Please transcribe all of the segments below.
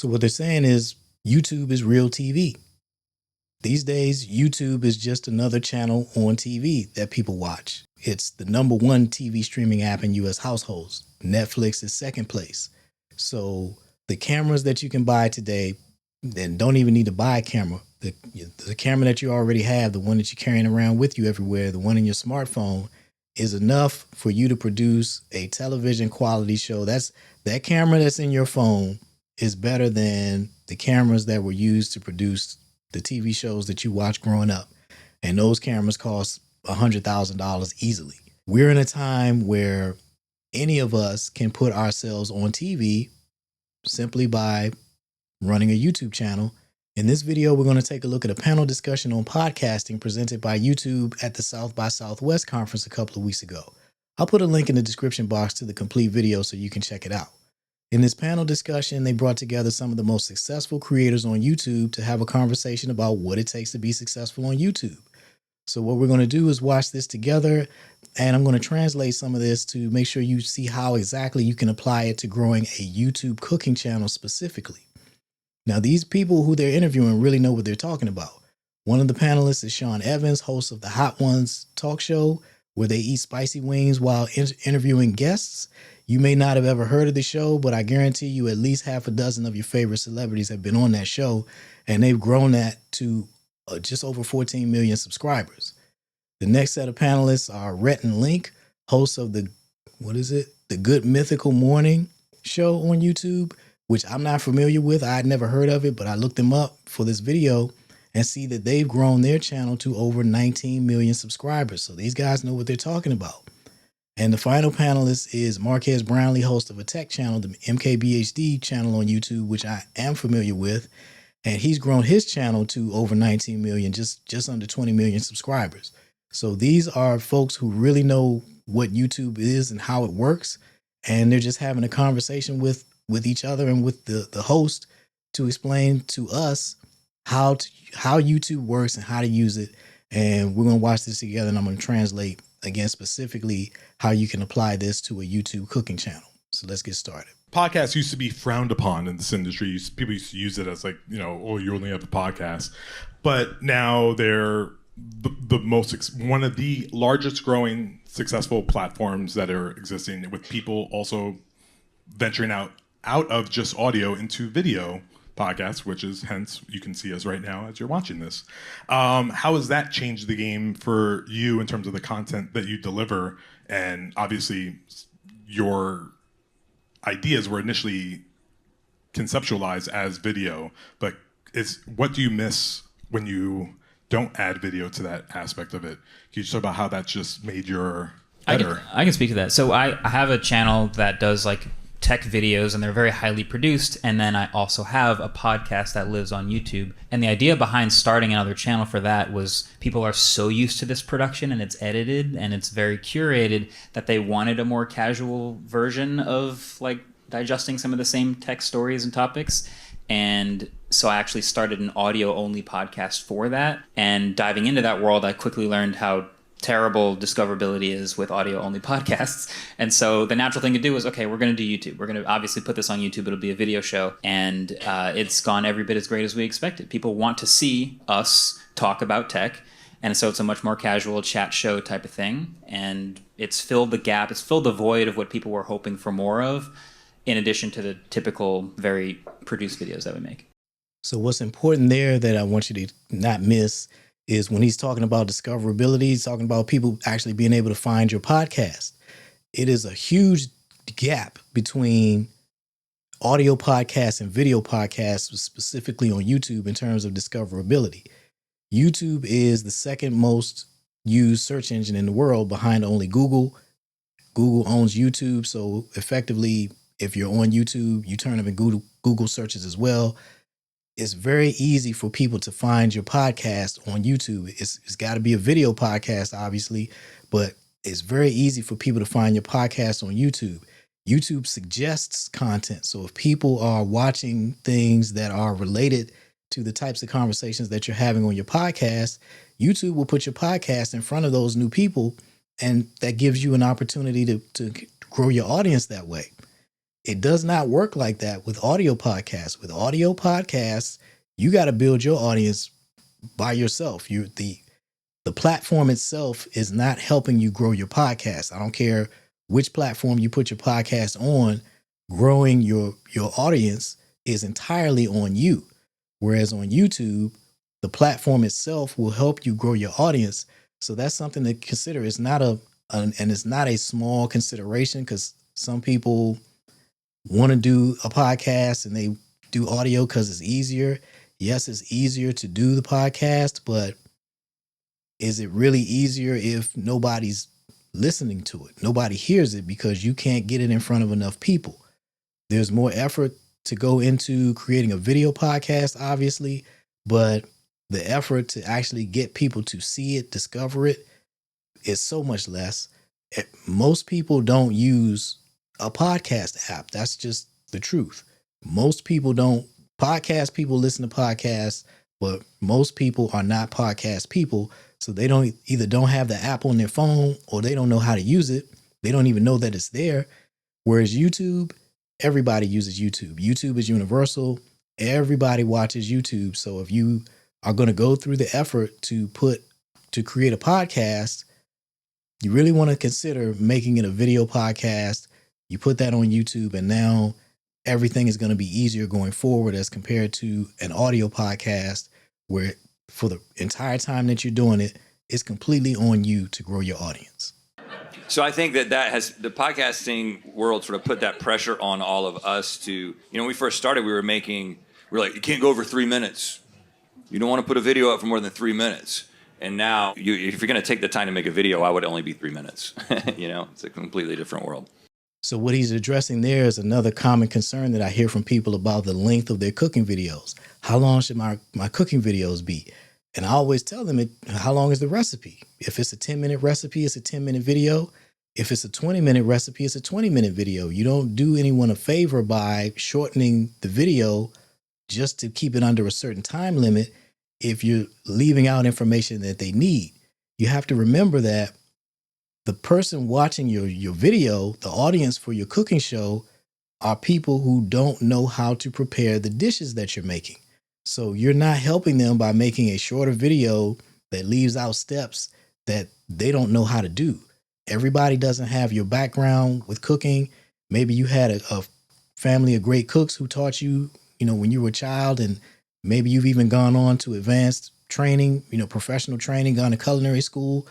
So what they're saying is YouTube is real TV. These days, YouTube is just another channel on TV that people watch. It's the number one TV streaming app in U.S. households. Netflix is second place. So the cameras that you can buy today, then don't even need to buy a camera. The camera that you already have, the one that you're carrying around with you everywhere, the one in your smartphone, is enough for you to produce a television quality show. That camera that's in your phone is better than the cameras that were used to produce the TV shows that you watched growing up. And those cameras cost $100,000 easily. We're in a time where any of us can put ourselves on TV simply by running a YouTube channel. In this video, we're going to take a look at a panel discussion on podcasting presented by YouTube at the South by Southwest conference a couple of weeks ago. I'll put a link in the description box to the complete video so you can check it out. In this panel discussion, they brought together some of the most successful creators on YouTube to have a conversation about what it takes to be successful on YouTube. So what we're going to do is watch this together, and I'm going to translate some of this to make sure you see how exactly you can apply it to growing a YouTube cooking channel specifically. Now, these people who they're interviewing really know what they're talking about. One of the panelists is Sean Evans, host of the Hot Ones talk show, where they eat spicy wings while interviewing guests. You may not have ever heard of the show, but I guarantee you at least half a dozen of your favorite celebrities have been on that show, and they've grown that to just over 14 million subscribers. The next set of panelists are Rhett and Link, hosts of the Good Mythical Morning show on YouTube, which I'm not familiar with. I had never heard of it, but I looked them up for this video and see that they've grown their channel to over 19 million subscribers. So these guys know what they're talking about. And the final panelist is Marquez Brownlee, host of a tech channel, the MKBHD channel on YouTube, which I am familiar with. And he's grown his channel to over 19 million, just under 20 million subscribers. So these are folks who really know what YouTube is and how it works. And they're just having a conversation with each other and with the host to explain to us how YouTube works and how to use it. And we're going to watch this together, and I'm going to translate again specifically how you can apply this to a YouTube cooking channel. So let's get started. Podcasts used to be frowned upon in this industry. People used to use it as like, oh, you only have a podcast. But now they're one of the largest growing successful platforms that are existing, with people also venturing out of just audio into video podcasts, which is hence you can see us right now as you're watching this. How has that changed the game for you in terms of the content that you deliver? And obviously your ideas were initially conceptualized as video, but what do you miss when you don't add video to that aspect of it? Can you talk about how that's just made your better? I can speak to that. So I have a channel that does like tech videos, and they're very highly produced. And then I also have a podcast that lives on YouTube. And the idea behind starting another channel for that was people are so used to this production, and it's edited and it's very curated, that they wanted a more casual version of like digesting some of the same tech stories and topics. And so I actually started an audio only podcast for that. And diving into that world, I quickly learned how terrible discoverability is with audio only podcasts. And so the natural thing to do was, okay, we're going to do YouTube. We're going to obviously put this on YouTube. It'll be a video show. And it's gone every bit as great as we expected. People want to see us talk about tech. And so it's a much more casual chat show type of thing. And it's filled the gap. It's filled the void of what people were hoping for more of, in addition to the typical, very produced videos that we make. So what's important there that I want you to not miss is when he's talking about discoverability, he's talking about people actually being able to find your podcast. It is a huge gap between audio podcasts and video podcasts, specifically on YouTube, in terms of discoverability. YouTube is the second most used search engine in the world, behind only Google. Google owns YouTube, so effectively, if you're on YouTube, you turn up in Google searches as well. It's very easy for people to find your podcast on YouTube. It's got to be a video podcast, obviously, but it's very easy for people to find your podcast on YouTube. YouTube suggests content. So if people are watching things that are related to the types of conversations that you're having on your podcast, YouTube will put your podcast in front of those new people, and that gives you an opportunity to grow your audience that way. It does not work like that with audio podcasts. With audio podcasts, you got to build your audience by yourself. The platform itself is not helping you grow your podcast. I don't care which platform you put your podcast on, growing your audience is entirely on you. Whereas on YouTube, the platform itself will help you grow your audience. So that's something to consider. It's not and it's not a small consideration, because some people want to do a podcast and they do audio because it's easier. Yes, it's easier to do the podcast, but is it really easier if nobody's listening to it? Nobody hears it because you can't get it in front of enough people. There's more effort to go into creating a video podcast, obviously, but the effort to actually get people to see it, discover it, is so much less. Most people don't use a podcast app. That's just the truth. Most people don't. Podcast people listen to podcasts, but most people are not podcast people. So they don't have the app on their phone, or they don't know how to use it. They don't even know that it's there. Whereas YouTube, everybody uses YouTube. YouTube is universal. Everybody watches YouTube. So if you are going to go through the effort to create a podcast, you really want to consider making it a video podcast. You put that on YouTube, and now everything is going to be easier going forward as compared to an audio podcast, where for the entire time that you're doing it, it's completely on you to grow your audience. So I think that has the podcasting world sort of put that pressure on all of us to, when we first started, we were like, you can't go over 3 minutes. You don't want to put a video up for more than 3 minutes. And now, if you're going to take the time to make a video, I would only be 3 minutes. It's a completely different world. So what he's addressing there is another common concern that I hear from people about the length of their cooking videos. How long should my cooking videos be? And I always tell them, how long is the recipe? If it's a 10-minute recipe, it's a 10-minute video. If it's a 20-minute recipe, it's a 20-minute video. You don't do anyone a favor by shortening the video just to keep it under a certain time limit if you're leaving out information that they need. You have to remember that the person watching your video, the audience for your cooking show, are people who don't know how to prepare the dishes that you're making. So you're not helping them by making a shorter video that leaves out steps that they don't know how to do. Everybody doesn't have your background with cooking. Maybe you had a family of great cooks who taught you, when you were a child, and maybe you've even gone on to advanced training, professional training, gone to culinary school.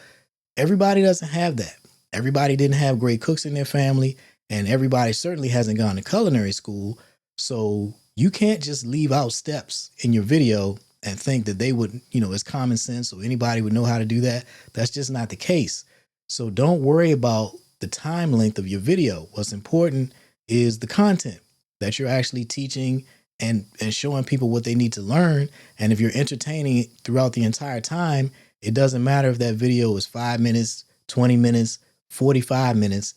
Everybody doesn't have that. Everybody didn't have great cooks in their family, and everybody certainly hasn't gone to culinary school. So you can't just leave out steps in your video and think that they would, it's common sense or anybody would know how to do that. That's just not the case. So don't worry about the time length of your video. What's important is the content that you're actually teaching and showing people what they need to learn. And if you're entertaining throughout the entire time, it doesn't matter if that video is 5 minutes, 20 minutes, 45 minutes.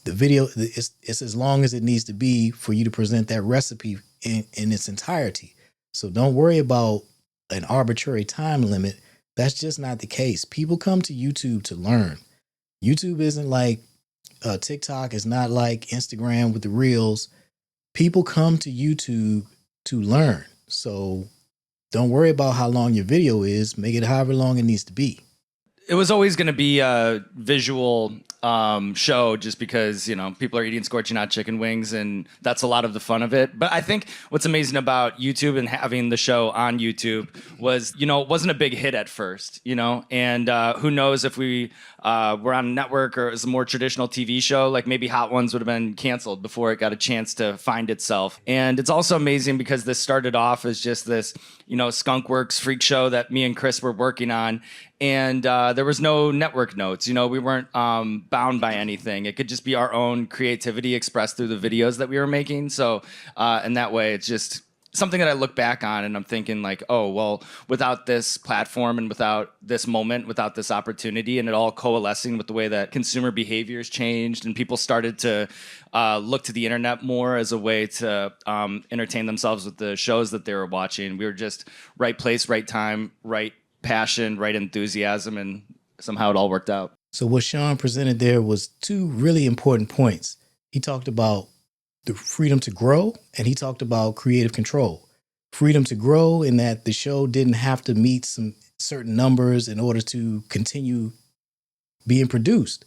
The video is as long as it needs to be for you to present that recipe in its entirety. So don't worry about an arbitrary time limit. That's just not the case. People come to YouTube to learn. YouTube isn't like TikTok. It's not like Instagram with the reels. People come to YouTube to learn. So don't worry about how long your video is. Make it however long it needs to be. It was always going to be a visual show just because, people are eating scorching hot chicken wings, and that's a lot of the fun of it. But I think what's amazing about YouTube and having the show on YouTube was, it wasn't a big hit at first, and who knows if we were on a network or it was a more traditional TV show, like maybe Hot Ones would have been canceled before it got a chance to find itself. And it's also amazing because this started off as just this, Skunkworks freak show that me and Chris were working on. And there was no network notes. We weren't bound by anything. It could just be our own creativity expressed through the videos that we were making. So in that way, it's just something that I look back on and I'm thinking like, oh, well, without this platform and without this moment, without this opportunity, and it all coalescing with the way that consumer behaviors changed and people started to look to the internet more as a way to entertain themselves with the shows that they were watching. We were just right place, right time, right passion, right enthusiasm, and somehow it all worked out. So what Sean presented there was two really important points. He talked about the freedom to grow, and he talked about creative control. Freedom to grow in that the show didn't have to meet some certain numbers in order to continue being produced,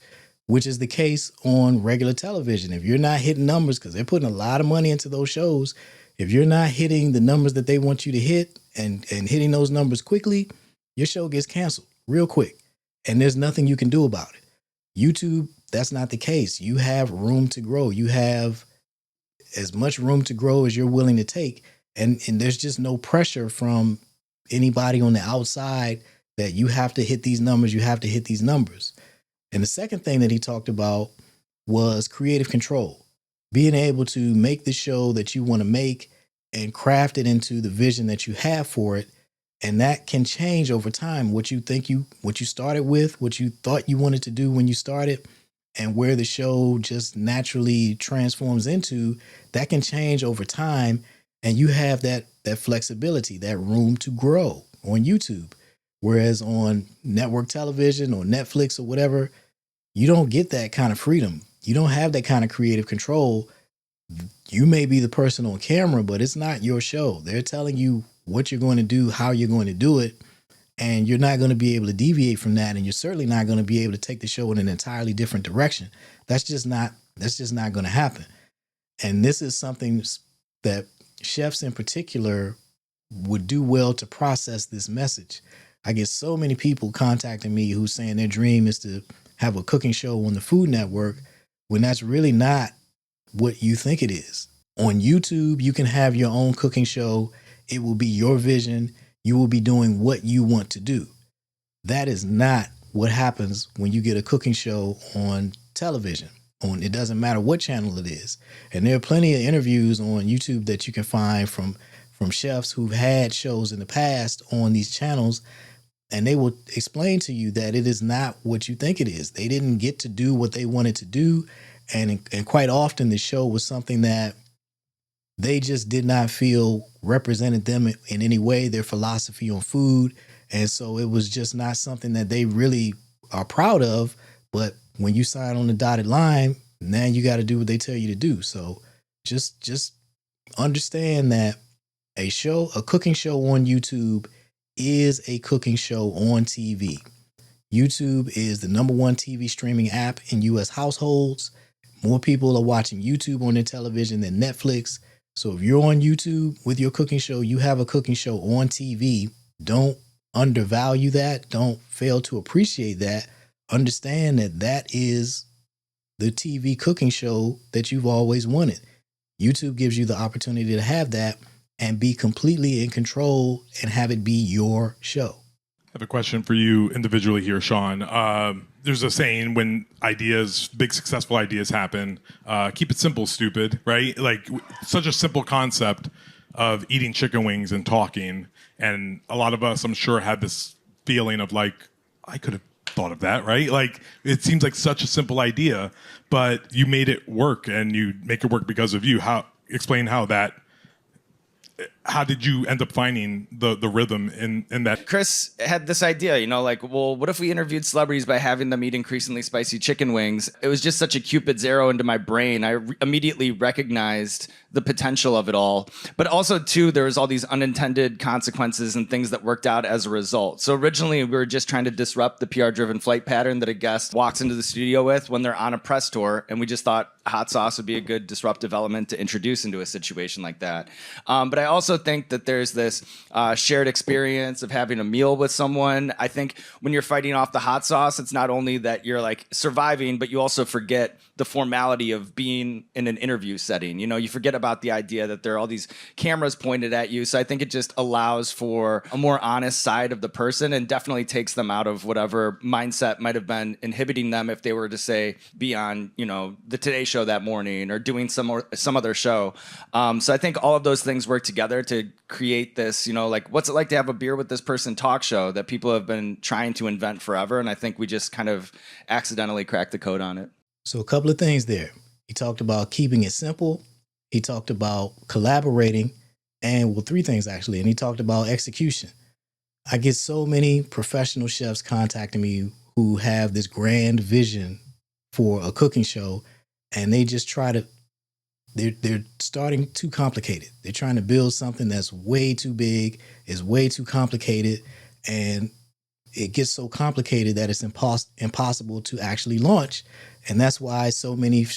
which is the case on regular television. If you're not hitting numbers, because they're putting a lot of money into those shows, if you're not hitting the numbers that they want you to hit and hitting those numbers quickly, your show gets canceled real quick. And there's nothing you can do about it. YouTube, that's not the case. You have room to grow. You have as much room to grow as you're willing to take. And there's just no pressure from anybody on the outside that you have to hit these numbers, you have to hit these numbers. And the second thing that he talked about was creative control, being able to make the show that you want to make and craft it into the vision that you have for it. And that can change over time. What you started with, what you thought you wanted to do when you started, and where the show just naturally transforms into, that can change over time. And you have that flexibility, that room to grow on YouTube. Whereas on network television or Netflix or whatever, you don't get that kind of freedom. You don't have that kind of creative control. You may be the person on camera, but it's not your show. They're telling you what you're going to do, how you're going to do it, and you're not going to be able to deviate from that, and you're certainly not going to be able to take the show in an entirely different direction. That's just not going to happen. And this is something that chefs in particular would do well to process this message. I get so many people contacting me who's saying their dream is to have a cooking show on the Food Network, when that's really not what you think it is. On YouTube, you can have your own cooking show. It will be your vision. You will be doing what you want to do. That is not what happens when you get a cooking show on television. It doesn't matter what channel it is. And there are plenty of interviews on YouTube that you can find from chefs who've had shows in the past on these channels, and they will explain to you that it is not what you think it is. They didn't get to do what they wanted to do, and quite often the show was something that they just did not feel represented them in any way, their philosophy on food. And so it was just not something that they really are proud of. But when you sign on the dotted line, now you got to do what they tell you to do. So just understand that a cooking show on YouTube is a cooking show on TV. YouTube is the #1 TV streaming app in U.S. households. More people are watching YouTube on their television than Netflix. So if you're on YouTube with your cooking show, you have a cooking show on TV. Don't undervalue that. Don't fail to appreciate that. Understand that is the TV cooking show that you've always wanted. YouTube gives you the opportunity to have that and be completely in control and have it be your show. I have a question for you individually here, Sean. There's a saying when big successful ideas happen, keep it simple, stupid, right? Like such a simple concept of eating chicken wings and talking. And a lot of us, I'm sure, had this feeling of like, I could have thought of that, right? Like it seems like such a simple idea, but you made it work, and you make it work because of you. Explain how did you end up finding the rhythm in that? Chris had this idea, like, well, what if we interviewed celebrities by having them eat increasingly spicy chicken wings? It was just such a Cupid's arrow into my brain. I immediately recognized the potential of it all. But also, too, there was all these unintended consequences and things that worked out as a result. So originally, we were just trying to disrupt the PR-driven flight pattern that a guest walks into the studio with when they're on a press tour. And we just thought hot sauce would be a good disruptive element to introduce into a situation like that. But I also think that there's this shared experience of having a meal with someone. I think when you're fighting off the hot sauce, it's not only that you're like surviving, but you also forget the formality of being in an interview setting. You forget about the idea that there are all these cameras pointed at you. So I think it just allows for a more honest side of the person, and definitely takes them out of whatever mindset might have been inhibiting them if they were to say be on, the Today Show that morning or doing some other show. So I think all of those things work together to create this, like what's it like to have a beer with this person talk show that people have been trying to invent forever. And I think we just kind of accidentally cracked the code on it. So a couple of things there. He talked about keeping it simple. He talked about collaborating, and three things actually. And he talked about execution. I get so many professional chefs contacting me who have this grand vision for a cooking show, and they just try to they're starting too complicated. They're trying to build something that's way too big, is way too complicated, and it gets so complicated that it's impossible to actually launch. And that's why so many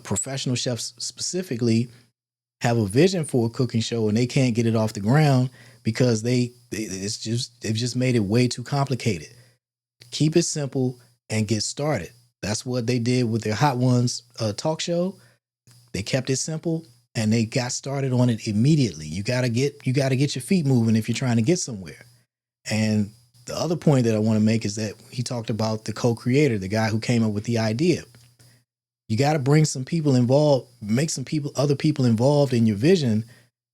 professional chefs specifically have a vision for a cooking show and they can't get it off the ground because they've just made it way too complicated. Keep it simple and get started. That's what they did with their Hot Ones talk show. They kept it simple and they got started on it immediately. You gotta get your feet moving if you're trying to get somewhere. And the other point that I want to make is that he talked about the co-creator, the guy who came up with the idea. You got to bring some people involved, make other people involved in your vision.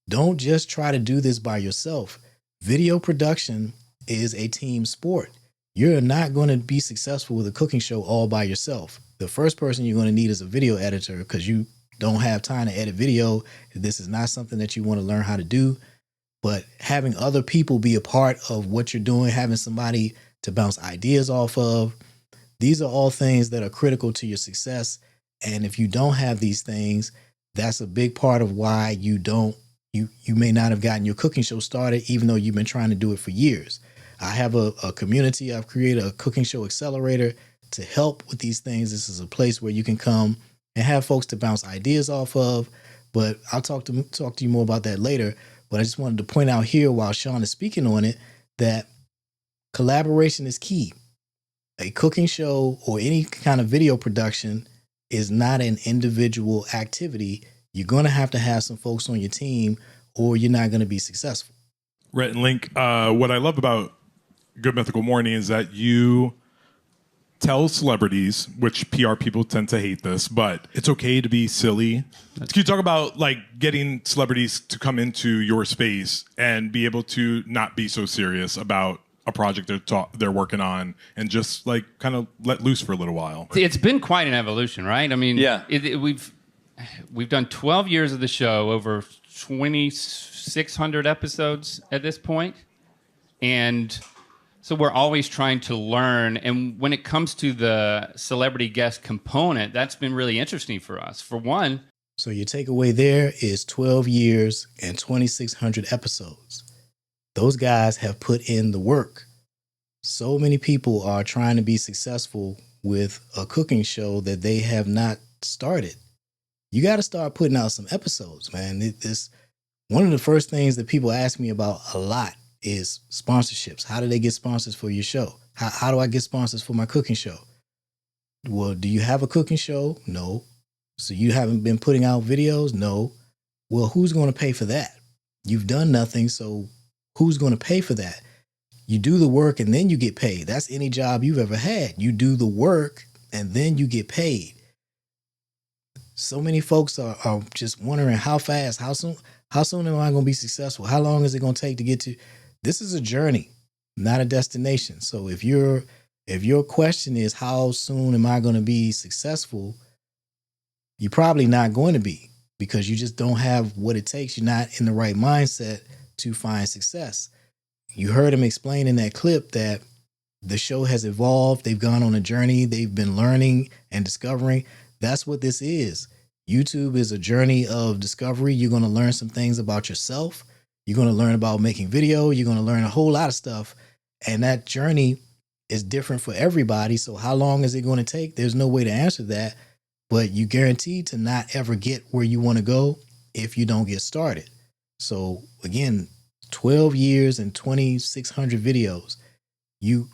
Don't just try to do this by yourself. Video production is a team sport. You're not going to be successful with a cooking show all by yourself. The first person you're going to need is a video editor because you don't have time to edit video. This is not something that you want to learn how to do. But having other people be a part of what you're doing, having somebody to bounce ideas off of, these are all things that are critical to your success. And if you don't have these things, that's a big part of why you may not have gotten your cooking show started, even though you've been trying to do it for years. I have a community. I've created a cooking show accelerator to help with these things. This is a place where you can come and have folks to bounce ideas off of. But I'll talk to you more about that later. But I just wanted to point out here while Sean is speaking on it that collaboration is key. A cooking show or any kind of video production is not an individual activity. You're going to have some folks on your team or you're not going to be successful. Rhett and Link, what I love about Good Mythical Morning is that you tell celebrities, which PR people tend to hate this, but it's okay to be silly. Can you talk about like getting celebrities to come into your space and be able to not be so serious about a project they're working on and just like kind of let loose for a little while? It's been quite an evolution, right? I mean, yeah. We've done 12 years of the show, over 2,600 episodes at this point, and so we're always trying to learn. And when it comes to the celebrity guest component, that's been really interesting for us. For one, so your takeaway there is 12 years and 2,600 episodes. Those guys have put in the work. So many people are trying to be successful with a cooking show that they have not started. You got to start putting out some episodes, man. One of the first things that people ask me about a lot is sponsorships. How do they get sponsors for your show? How do I get sponsors for my cooking show? Well, do you have a cooking show? No. So you haven't been putting out videos? No. Well, who's going to pay for that? You've done nothing, so who's going to pay for that? You do the work and then you get paid. That's any job you've ever had. You do the work and then you get paid. So many folks are just wondering how fast, how soon am I going to be successful? How long is it going to take to get to? This is a journey, not a destination. So if your question is how soon am I going to be successful, you're probably not going to be because you just don't have what it takes. You're not in the right mindset to find success. You heard him explain in that clip that the show has evolved. They've gone on a journey. They've been learning and discovering. That's what this is. YouTube is a journey of discovery. You're going to learn some things about yourself. You're going to learn about making video. You're going to learn a whole lot of stuff. And that journey is different for everybody. So how long is it going to take? There's no way to answer that. But you guaranteed to not ever get where you want to go if you don't get started. So again, 12 years and 2,600 videos. You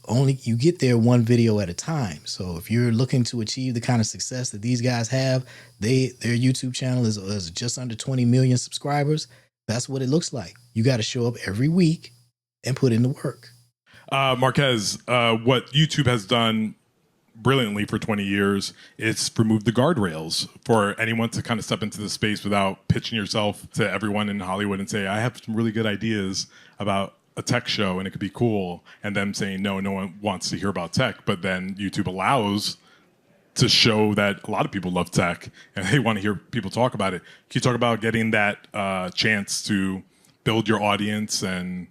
get there one video at a time. So if you're looking to achieve the kind of success that these guys have, their YouTube channel is just under 20 million subscribers. That's what it looks like. You got to show up every week and put in the work. Marquez, what YouTube has done brilliantly for 20 years is remove the guardrails for anyone to kind of step into the space without pitching yourself to everyone in Hollywood and say, I have some really good ideas about a tech show and it could be cool, and them saying no one wants to hear about tech. But then YouTube allows to show that a lot of people love tech and they want to hear people talk about it. Can you talk about getting that chance to build your audience and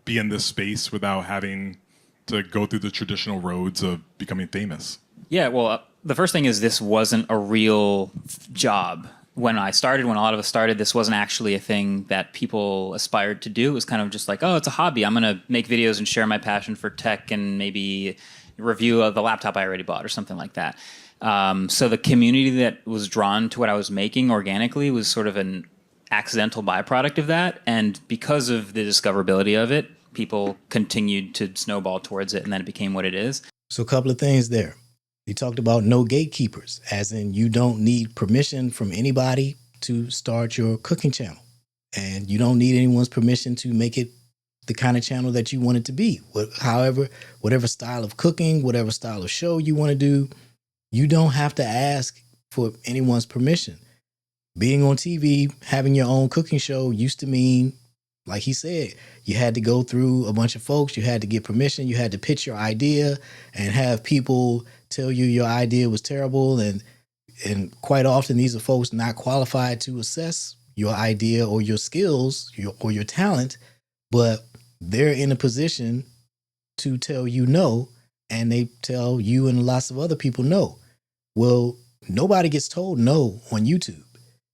be in this space without having to go through the traditional roads of becoming famous? Yeah, well, the first thing is this wasn't a real job. when a lot of us started, this wasn't actually a thing that people aspired to do. It was kind of just like, oh, it's a hobby. I'm going to make videos and share my passion for tech and maybe review of the laptop I already bought or something like that. So the community that was drawn to what I was making organically was sort of an accidental byproduct of that. And because of the discoverability of it, people continued to snowball towards it, and then it became what it is. So a couple of things there. You talked about no gatekeepers, as in you don't need permission from anybody to start your cooking channel. And you don't need anyone's permission to make it the kind of channel that you want it to be. Whatever style of cooking, whatever style of show you want to do, you don't have to ask for anyone's permission. Being on TV, having your own cooking show used to mean, like he said, you had to go through a bunch of folks, you had to get permission, you had to pitch your idea and have people tell you your idea was terrible. And quite often these are folks not qualified to assess your idea or your skills or your talent, but they're in a position to tell you no, and they tell you and lots of other people no. Well, nobody gets told no on YouTube.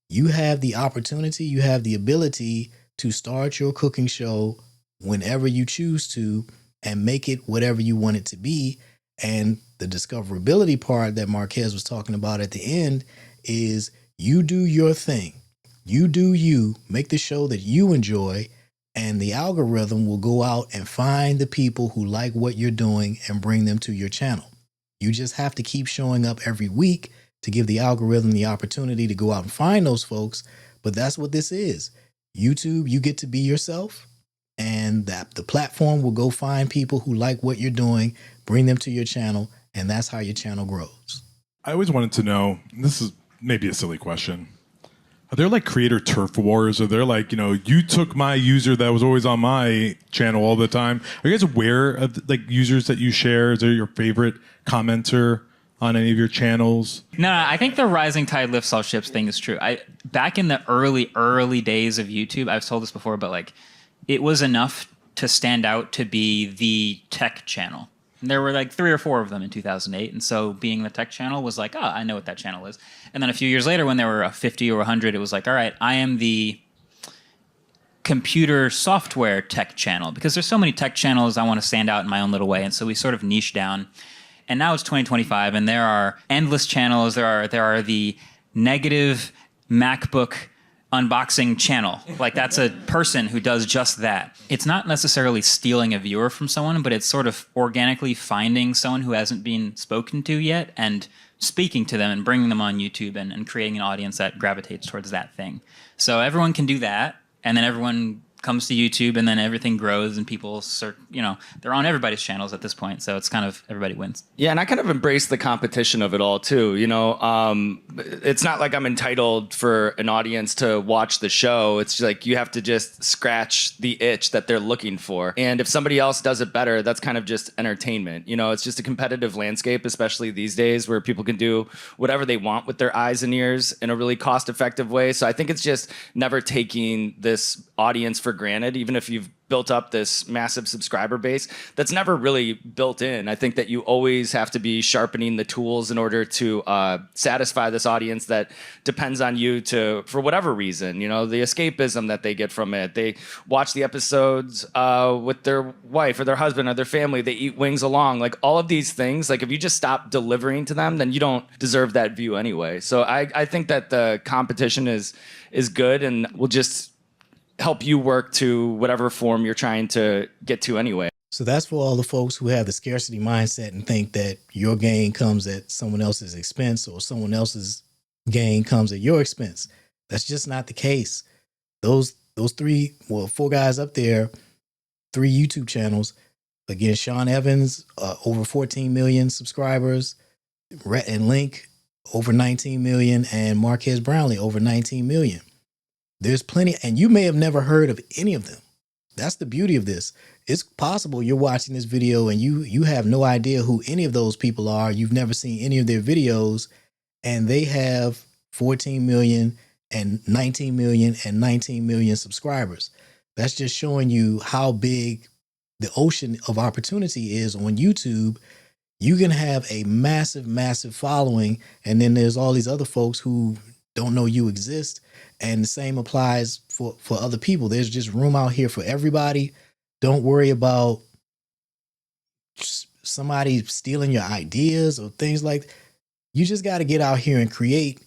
You have the opportunity, you have the ability to start your cooking show whenever you choose to and make it whatever you want it to be. And the discoverability part that Marquez was talking about at the end is you do your thing. You do you, make the show that you enjoy, and the algorithm will go out and find the people who like what you're doing and bring them to your channel. You just have to keep showing up every week to give the algorithm the opportunity to go out and find those folks. But that's what this is. YouTube, you get to be yourself, and the platform will go find people who like what you're doing, bring them to your channel, and that's how your channel grows. I always wanted to know, this is maybe a silly question, are there like creator turf wars? Are there like, you took my user that was always on my channel all the time? Are you guys aware of like users that you share? Is there your favorite commenter on any of your channels? No, I think the rising tide lifts all ships thing is true. Back in the early days of YouTube, I've told this before, but like it was enough to stand out to be the tech channel. And there were like 3 or 4 of them in 2008. And so being the tech channel was like, oh, I know what that channel is. And then a few years later, when there were 50 or 100, it was like, all right, I am the computer software tech channel, because there's so many tech channels. I want to stand out in my own little way. And so we sort of niche down. And now it's 2025, and there are endless channels. There are the negative MacBook unboxing channel. Like that's a person who does just that. It's not necessarily stealing a viewer from someone, but it's sort of organically finding someone who hasn't been spoken to yet and speaking to them and bringing them on YouTube and creating an audience that gravitates towards that thing. So everyone can do that, and then everyone comes to YouTube, and then everything grows, and people they're on everybody's channels at this point, so it's kind of everybody wins. Yeah, and I kind of embrace the competition of it all too. It's not like I'm entitled for an audience to watch the show. It's like you have to just scratch the itch that they're looking for, and if somebody else does it better, that's kind of just entertainment. It's just a competitive landscape, especially these days, where people can do whatever they want with their eyes and ears in a really cost-effective way. So I think it's just never taking this audience for granted, even if you've built up this massive subscriber base that's never really built in. I think that you always have to be sharpening the tools in order to satisfy this audience that depends on you for whatever reason, the escapism that they get from it. They watch the episodes with their wife or their husband or their family. They eat wings along, like all of these things. Like if you just stop delivering to them, then you don't deserve that view anyway. So I think that the competition is good, and will just help you work to whatever form you're trying to get to anyway. So that's for all the folks who have the scarcity mindset and think that your gain comes at someone else's expense or someone else's gain comes at your expense. That's just not the case. Those 4 guys up there, 3 YouTube channels. Again, Sean Evans, over 14 million subscribers. Rhett and Link, over 19 million. And Marquez Brownlee, over 19 million. There's plenty, and you may have never heard of any of them. That's the beauty of this. It's possible you're watching this video and you have no idea who any of those people are. You've never seen any of their videos, and they have 14 million and 19 million and 19 million subscribers. That's just showing you how big the ocean of opportunity is on YouTube. You can have a massive, massive following, and then there's all these other folks who don't know you exist. And the same applies for other people. There's just room out here for everybody. Don't worry about somebody stealing your ideas or things like that. You just got to get out here and create,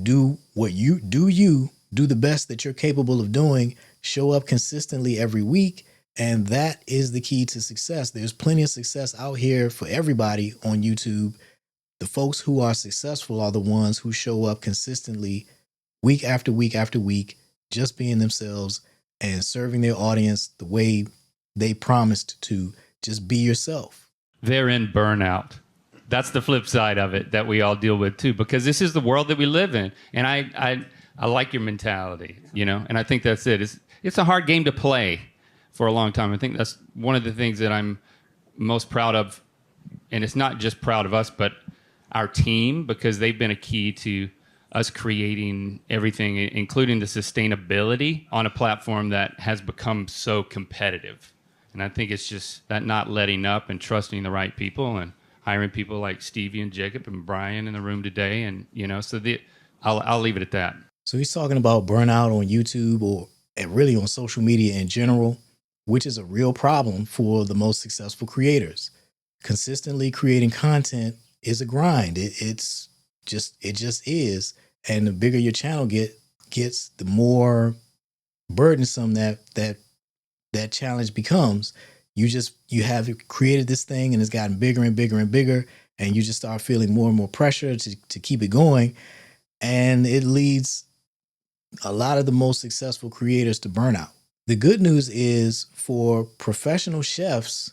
do the best that you're capable of doing, show up consistently every week. And that is the key to success. There's plenty of success out here for everybody on YouTube. The folks who are successful are the ones who show up consistently week after week after week, just being themselves and serving their audience the way they promised to. Just be yourself. They're in burnout. That's the flip side of it that we all deal with too, because this is the world that we live in. And I like your mentality, you know, and I think that's it. It's a hard game to play for a long time. I think that's one of the things that I'm most proud of. And it's not just proud of us, but our team, because they've been a key to us creating everything, including the sustainability on a platform that has become so competitive. And I think it's just that not letting up and trusting the right people and hiring people like Stevie and Jacob and Brian in the room today. And, you know, so I'll leave it at that. So he's talking about burnout on YouTube or really on social media in general, which is a real problem for the most successful creators. Consistently creating content is a grind. It just is. And the bigger your channel gets, the more burdensome that challenge becomes. You have created this thing and it's gotten bigger and bigger and bigger, and you just start feeling more and more pressure to keep it going. And it leads a lot of the most successful creators to burnout. The good news is for professional chefs,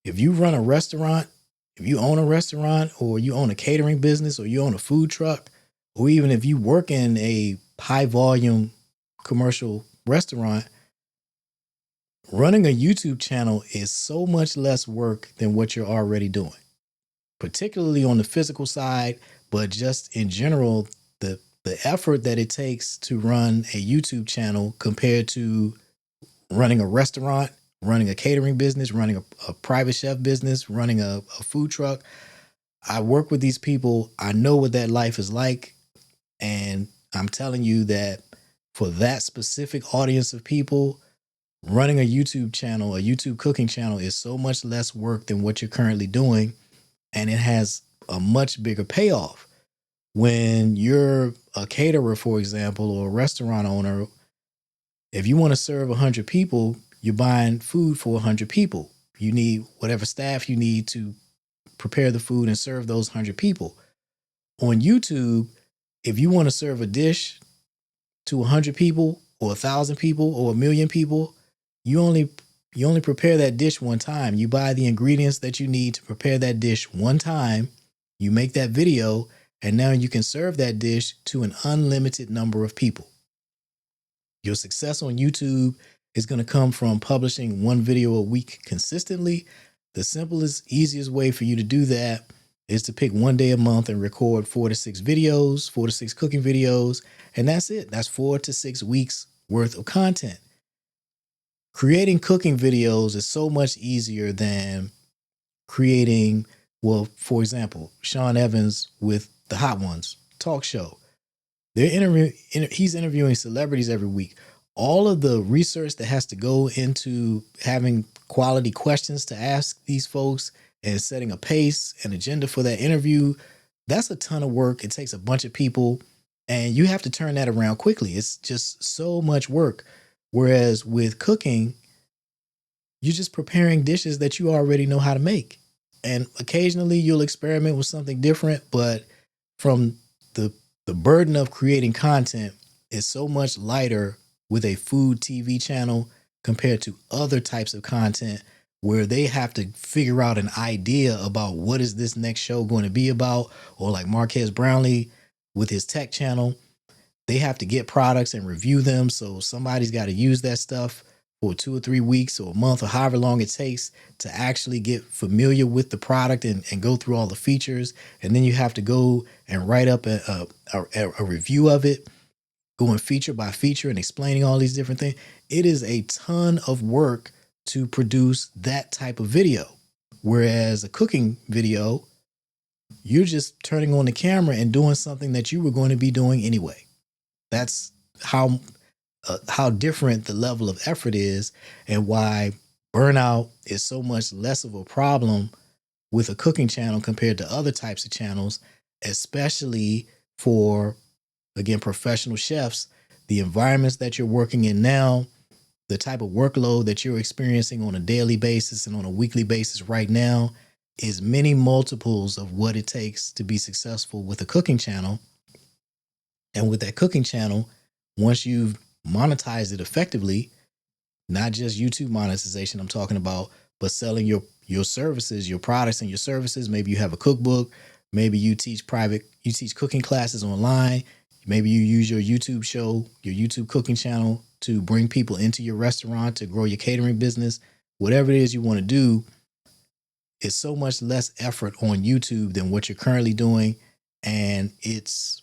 if you run a restaurant, if you own a restaurant, or you own a catering business, or you own a food truck, or even if you work in a high volume commercial restaurant, running a YouTube channel is so much less work than what you're already doing, particularly on the physical side, but just in general, the effort that it takes to run a YouTube channel compared to running a restaurant, running a catering business, running a private chef business, running a food truck. I work with these people. I know what that life is like. And I'm telling you that for that specific audience of people, running a YouTube channel, a YouTube cooking channel, is so much less work than what you're currently doing. And it has a much bigger payoff. When you're a caterer, for example, or a restaurant owner, if you want to serve 100 people, you're buying food for 100 people. You need whatever staff you need to prepare the food and serve those 100 people. On YouTube, if you want to serve a dish to 100 people or 1,000 people or 1,000,000 people, you only prepare that dish one time. You buy the ingredients that you need to prepare that dish one time. You make that video, and now you can serve that dish to an unlimited number of people. Your success on YouTube is going to come from publishing one video a week consistently. The simplest, easiest way for you to do that is to pick one day a month and record 4 to 6 videos, 4 to 6 cooking videos. And that's it. That's 4 to 6 weeks worth of content. Creating cooking videos is so much easier than creating, well, for example, Sean Evans with the Hot Ones talk show. He's interviewing celebrities every week. All of the research that has to go into having quality questions to ask these folks and setting a pace and agenda for that interview, that's a ton of work. It takes a bunch of people, and you have to turn that around quickly. It's just so much work. Whereas with cooking, you're just preparing dishes that you already know how to make. And occasionally you'll experiment with something different, but from the burden of creating content is so much lighter with a food TV channel compared to other types of content where they have to figure out an idea about what is this next show going to be about. Or like Marquez Brownlee with his tech channel, they have to get products and review them. So somebody's got to use that stuff for 2 or 3 weeks or a month or however long it takes to actually get familiar with the product and go through all the features. And then you have to go and write up a review of it, going feature by feature and explaining all these different things. It is a ton of work to produce that type of video. Whereas a cooking video, you're just turning on the camera and doing something that you were going to be doing anyway. That's how different the level of effort is, and why burnout is so much less of a problem with a cooking channel compared to other types of channels, especially for, again, professional chefs. The environments that you're working in now, the type of workload that you're experiencing on a daily basis and on a weekly basis right now is many multiples of what it takes to be successful with a cooking channel. And with that cooking channel, once you've monetized it effectively, not just YouTube monetization I'm talking about, but selling your services, your products and your services. Maybe you have a cookbook, maybe you teach cooking classes online, maybe you use your YouTube show, your YouTube cooking channel to bring people into your restaurant, to grow your catering business. Whatever it is you want to do, it's so much less effort on YouTube than what you're currently doing, and it's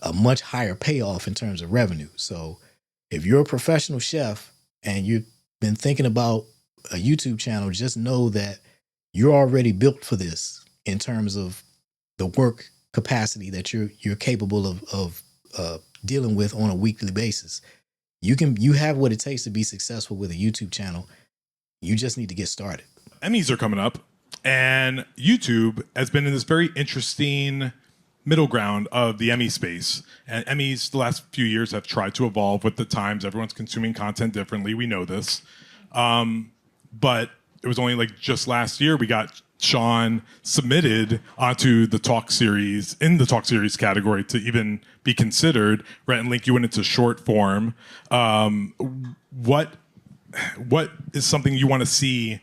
a much higher payoff in terms of revenue. So if you're a professional chef and you've been thinking about a YouTube channel, just know that you're already built for this in terms of the work capacity that you're capable of dealing with on a weekly basis. You have what it takes to be successful with a YouTube channel. You just need to get started. Emmys are coming up, and YouTube has been in this very interesting middle ground of the Emmy space. And Emmys the last few years have tried to evolve with the times. Everyone's consuming content differently. We know this. But it was only like just last year we got Sean submitted onto the talk series, in the talk series category, to even be considered. Rhett and Link, you went into short form. What is something you want to see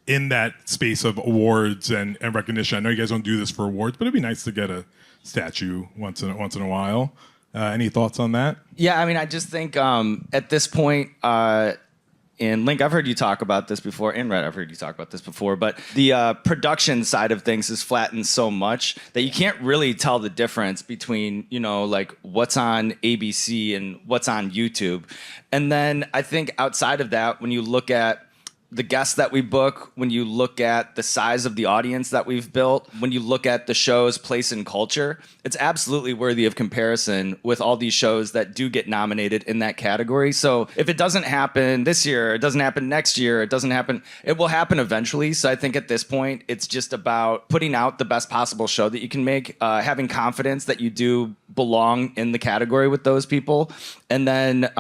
in that space of awards and recognition? I know you guys don't do this for awards, but it'd be nice to get a statue once in a while. Any thoughts on that? Yeah, I mean, I just think at this point, and Link, I've heard you talk about this before, and Rhett, I've heard you talk about this before, but the production side of things is flattened so much that you can't really tell the difference between, like what's on ABC and what's on YouTube. And then I think outside of that, when you look at the guests that we book, when you look at the size of the audience that we've built, when you look at the show's place in culture, it's absolutely worthy of comparison with all these shows that do get nominated in that category. So if it doesn't happen this year, it doesn't happen next year, it will happen eventually. So I think at this point, it's just about putting out the best possible show that you can make, having confidence that you do belong in the category with those people, and then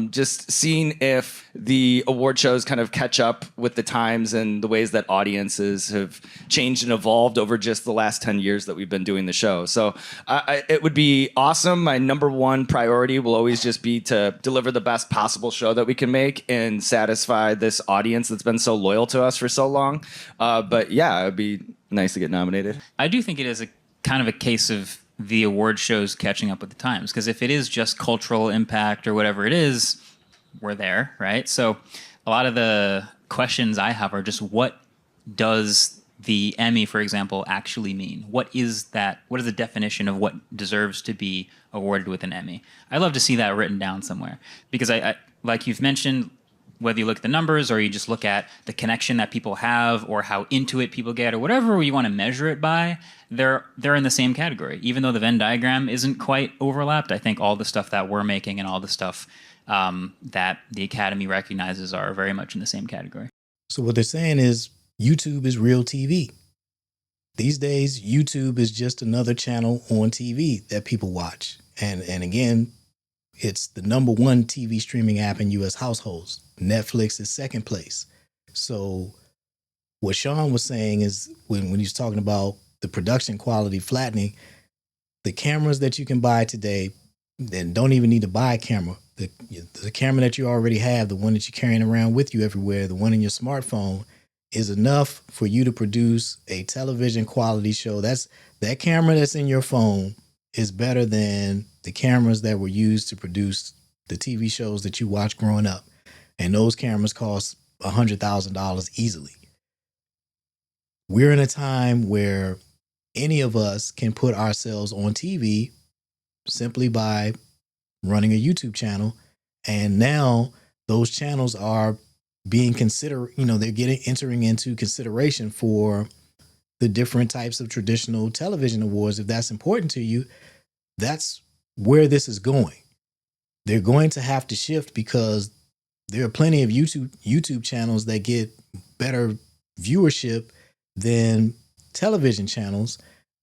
just seeing if the award shows kind of catch up with the times and the ways that audiences have changed and evolved over just the last 10 years that we've been doing the show. So it would be awesome. My number one priority will always just be to deliver the best possible show that we can make and satisfy this audience that's been so loyal to us for so long. But yeah, it would be nice to get nominated. I do think it is a kind of a case of the award shows catching up with the times, because if it is just cultural impact or whatever it is, we're there, right? So a lot of the questions I have are just, what does the Emmy, for example, actually mean? What is that? What is the definition of what deserves to be awarded with an Emmy? I'd love to see that written down somewhere, because I like you've mentioned, whether you look at the numbers or you just look at the connection that people have or how into it people get or whatever you want to measure it by, they're in the same category. Even though the Venn diagram isn't quite overlapped, I think all the stuff that we're making and all the stuff that the Academy recognizes are very much in the same category. So what they're saying is YouTube is real TV. These days, YouTube is just another channel on TV that people watch. And again, it's the number one TV streaming app in U.S. households. Netflix is second place. So what Sean was saying is, when he was talking about the production quality flattening, the cameras that you can buy today, then don't even need to buy a camera. The camera that you already have, the one that you're carrying around with you everywhere, the one in your smartphone, is enough for you to produce a television quality show. That camera that's in your phone is better than the cameras that were used to produce the TV shows that you watched growing up. And those cameras cost $100,000 easily. We're in a time where any of us can put ourselves on TV simply by running a YouTube channel. And now those channels are being considered, they're entering into consideration for the different types of traditional television awards, if that's important to you, that's where this is going. They're going to have to shift because there are plenty of YouTube channels that get better viewership than television channels.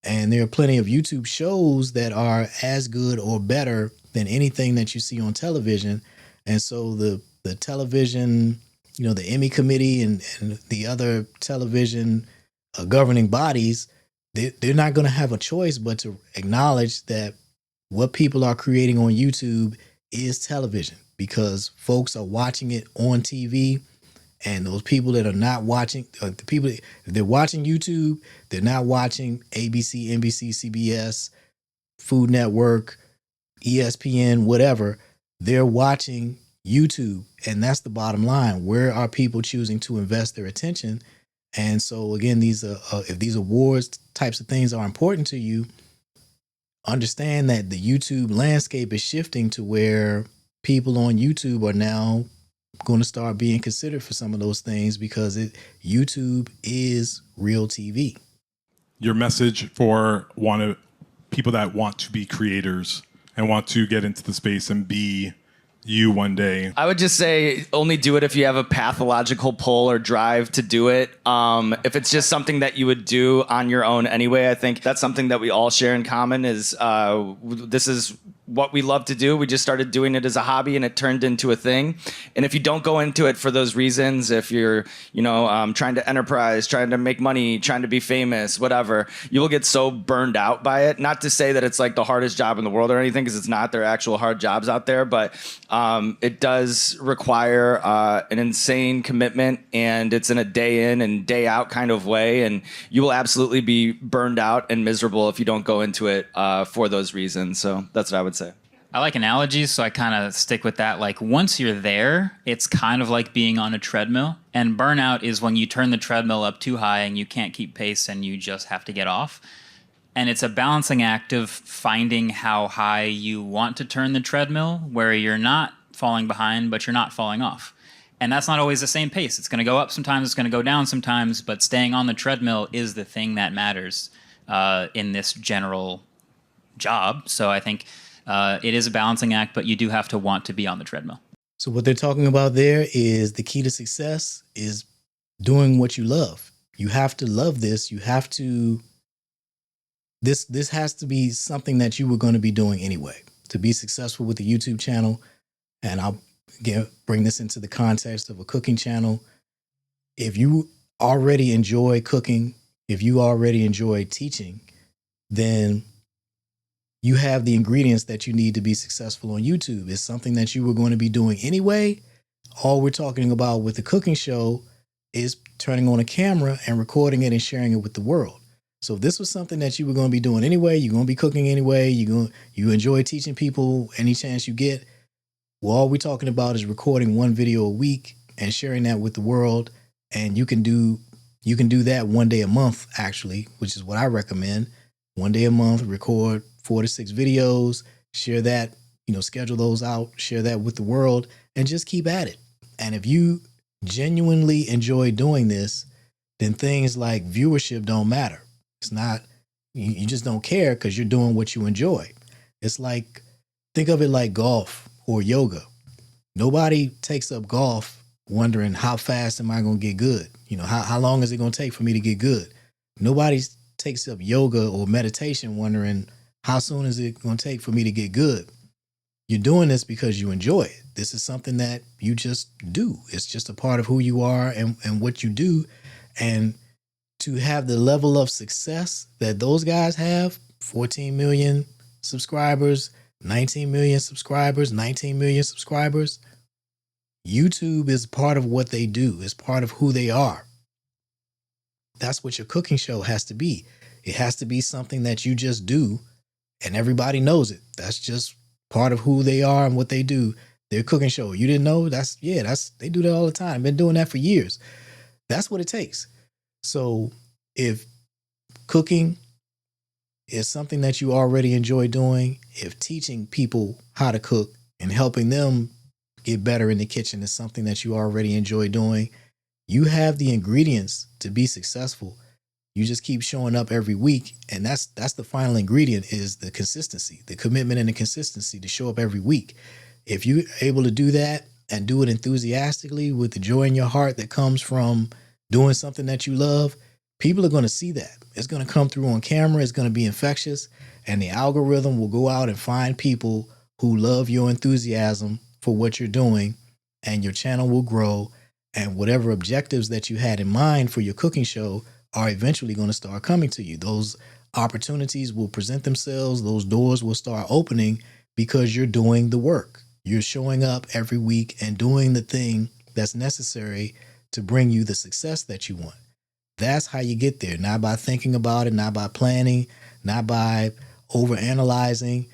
And there are plenty of YouTube shows that are as good or better than anything that you see on television. And so the television, the Emmy committee and the other television governing bodies, they're not going to have a choice but to acknowledge that what people are creating on YouTube is television, because folks are watching it on TV. And those people that are not watching, the people, if they're watching YouTube, they're not watching ABC, NBC, CBS, Food Network, ESPN, whatever. They're watching YouTube. And that's the bottom line. Where are people choosing to invest their attention? And so, again, if these awards types of things are important to you, understand that the YouTube landscape is shifting to where people on YouTube are now going to start being considered for some of those things, because YouTube is real TV. Your message for people that want to be creators and want to get into the space and be you one day. I would just say only do it if you have a pathological pull or drive to do it. If it's just something that you would do on your own anyway, I think that's something that we all share in common is this is what we love to do. We just started doing it as a hobby and it turned into a thing. And if you don't go into it for those reasons, if you're, trying to enterprise, trying to make money, trying to be famous, whatever, you will get so burned out by it. Not to say that it's like the hardest job in the world or anything, because it's not. There are actual hard jobs out there, but it does require an insane commitment, and it's in a day in and day out kind of way. And you will absolutely be burned out and miserable if you don't go into it for those reasons. So that's what I would say. I like analogies, so I kind of stick with that. Like, once you're there, it's kind of like being on a treadmill. And burnout is when you turn the treadmill up too high and you can't keep pace and you just have to get off. And it's a balancing act of finding how high you want to turn the treadmill, where you're not falling behind, but you're not falling off. And that's not always the same pace. It's going to go up sometimes, it's going to go down sometimes, but staying on the treadmill is the thing that matters in this general job. So I think it is a balancing act, but you do have to want to be on the treadmill. So what they're talking about there is the key to success is doing what you love. You have to love this. You have to, this has to be something that you were going to be doing anyway to be successful with the YouTube channel. And I'll bring this into the context of a cooking channel. If you already enjoy cooking, if you already enjoy teaching, then you have the ingredients that you need to be successful on YouTube. It's something that you were going to be doing anyway. All we're talking about with the cooking show is turning on a camera and recording it and sharing it with the world. So if this was something that you were going to be doing anyway, you're going to be cooking anyway, you enjoy teaching people any chance you get, well, all we're talking about is recording one video a week and sharing that with the world. And you can do that one day a month, actually, which is what I recommend. One day a month, record 4 to 6 videos, share that, schedule those out, share that with the world, and just keep at it. And if you genuinely enjoy doing this, then things like viewership don't matter. It's not, you just don't care because you're doing what you enjoy. It's like, think of it like golf or yoga. Nobody takes up golf wondering how fast am I going to get good? How long is it going to take for me to get good? Nobody takes up yoga or meditation wondering how soon is it going to take for me to get good? You're doing this because you enjoy it. This is something that you just do. It's just a part of who you are and what you do. And to have the level of success that those guys have, 14 million subscribers, 19 million subscribers, 19 million subscribers, YouTube is part of what they do. It's part of who they are. That's what your cooking show has to be. It has to be something that you just do and everybody knows it. That's just part of who they are and what they do. Their cooking show. You didn't know? They do that all the time. Been doing that for years. That's what it takes. So if cooking is something that you already enjoy doing, if teaching people how to cook and helping them get better in the kitchen is something that you already enjoy doing, you have the ingredients to be successful. You just keep showing up every week, and that's the final ingredient is the consistency, the commitment and the consistency to show up every week. If you're able to do that and do it enthusiastically with the joy in your heart that comes from doing something that you love, people are going to see that. It's going to come through on camera. It's going to be infectious, and the algorithm will go out and find people who love your enthusiasm for what you're doing, and your channel will grow, and whatever objectives that you had in mind for your cooking show are eventually going to start coming to you. Those opportunities will present themselves. Those doors will start opening because you're doing the work. You're showing up every week and doing the thing that's necessary to bring you the success that you want. That's how you get there. Not by thinking about it, not by planning, not by overanalyzing.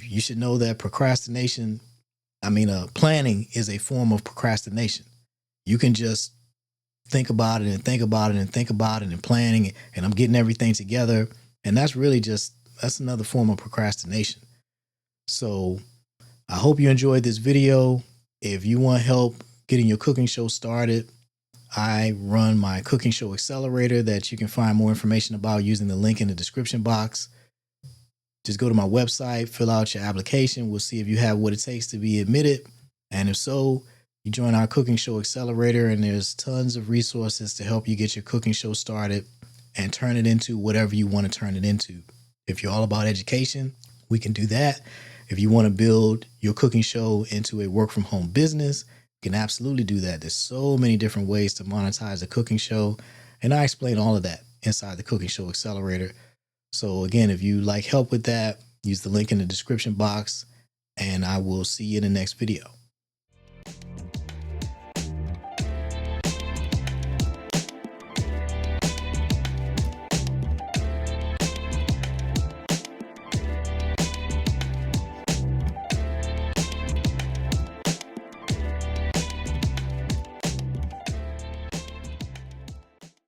You should know that planning is a form of procrastination. You can just think about it and think about it and think about it and planning and I'm getting everything together. And that's another form of procrastination. So I hope you enjoyed this video. If you want help getting your cooking show started, I run my cooking show accelerator that you can find more information about using the link in the description box. Just go to my website, fill out your application. We'll see if you have what it takes to be admitted. And if so, you join our cooking show accelerator, and there's tons of resources to help you get your cooking show started and turn it into whatever you want to turn it into. If you're all about education, we can do that. If you want to build your cooking show into a work from home business, you can absolutely do that. There's so many different ways to monetize a cooking show, and I explain all of that inside the cooking show accelerator. So again, if you like help with that, use the link in the description box, and I will see you in the next video.